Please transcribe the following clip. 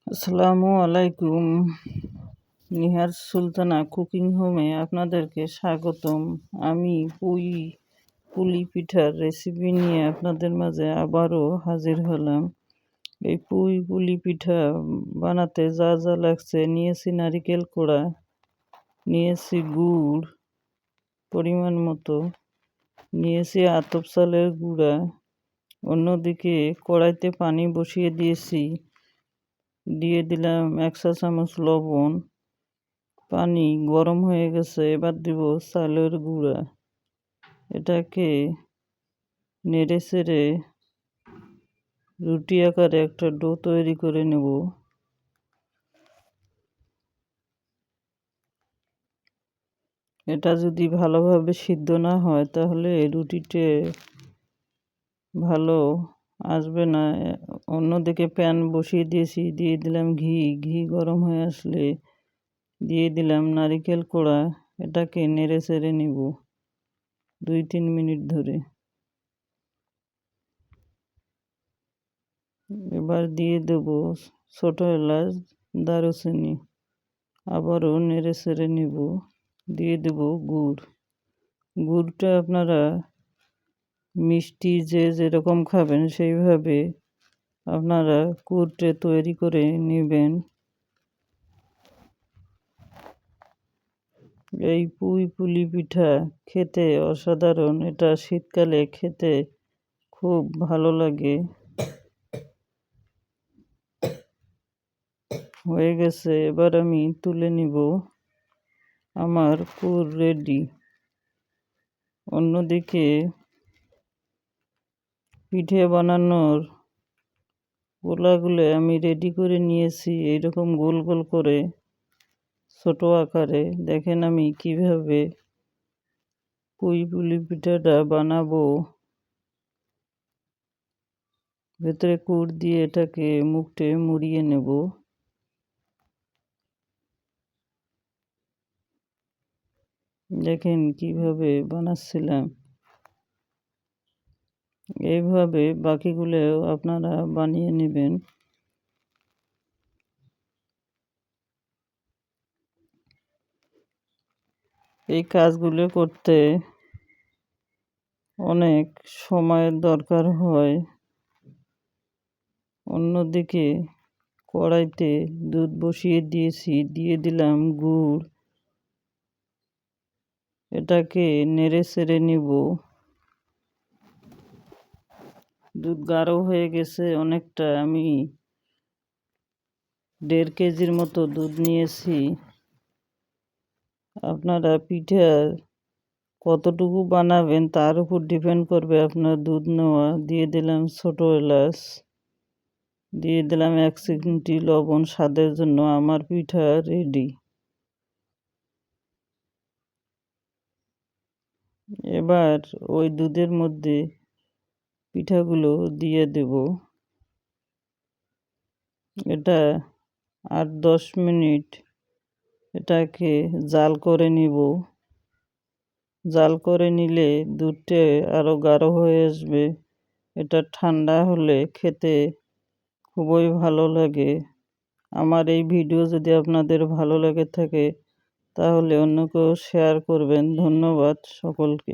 আসসালামু আলাইকুম। নিহার সুলতানা কুকিং হোমে আপনাদেরকে স্বাগতম। আমি পুলি পিঠার রেসিপি নিয়ে আপনাদের মাঝে আবারও হাজির হলাম। এই পুলি পিঠা বানাতে যা যা লাগছে, নিয়েছি নারিকেল কোড়া, নিয়েছি গুড় পরিমাণ মতো, নিয়েছি আতপ চালের গুঁড়া। অন্যদিকে কড়াইতে পানি বসিয়ে দিয়েছি, দিয়ে দিলাম 1 চা চামচ লবণ। পানি গরম হয়ে গেছে, এবার দিব চালের গুঁড়া। এটাকে নেড়ে চেড়ে রুটি আকারে একটা ডো তৈরি করে নেব। এটা যদি ভালোভাবে সিদ্ধ না হয় তাহলে রুটিতে ভালো আসবে না। অন্যদিকে প্যান বসিয়ে দিয়েছি, দিয়ে দিলাম ঘি গরম হয়ে আসলে দিয়ে দিলাম নারিকেল কোড়া। এটাকে নেড়ে চেড়ে নিব 2-3 মিনিট ধরে। এবার দিয়ে দেব ছোট এলাচ, দারুচিনি। আবারও নেড়ে চেড়ে নিব। দিয়ে দেব গুড়টা আপনারা মিষ্টি যে যেরকম খাবেন সেইভাবে আপনারা গুড়টা তৈরি করে নেবেন। এই পুলি পিঠা খেতে অসাধারণ। এটা শীতকালে খেতে খুব ভালো লাগে। হয়ে গেছে, এবার আমি তুলে নিব। আমার পুর রেডি। অন্যদিকে পিঠে বানানোর গোলাগুলো আমি রেডি করে নিয়েছি, এইরকম গোল গোল করে ছোট আকারে। দেখেন আমি কিভাবে পুলি পিঠাটা বানাবো। ভেতরে কুট দিয়ে এটাকে মুখটে মুড়িয়ে নেব। দেখেন কিভাবে বানাচ্ছিলাম। এইভাবে বাকিগুলো আপনারা বানিয়ে নেবেন। এই কাজগুলো করতে অনেক সময়ের দরকার হয়। অন্যদিকে কড়াইতে দুধ বসিয়ে দিয়েছি, দিয়ে দিলাম গুড়। এটাকে নেড়ে চেড়ে নিব। দুধ গাঢ় হয়ে গেছে অনেকটা। আমি 1.5 কেজির মতো দুধ নিয়েছি। আপনারা পিঠা কতটুকু বানাবেন তার উপর ডিপেন্ড করবে আপনার দুধ নেওয়া। দিয়ে দিলাম ছোট এলাচ, দিয়ে দিলাম 1 চিমটি লবণ স্বাদের জন্য। আমার পিঠা রেডি। এবার ওই দুধের মধ্যে পিঠাগুলো দিয়ে দেব। এটা 8-10 মিনিট এটাকে জাল করে নিব। জাল করে নিলে দুধটা আরও গাঢ় হয়ে আসবে। এটা ঠান্ডা হলে খেতে খুবই ভালো লাগে। আমার এই ভিডিও যদি আপনাদের ভালো লেগে থাকে তাহলে অন্যকেও শেয়ার করবেন। ধন্যবাদ সকলকে।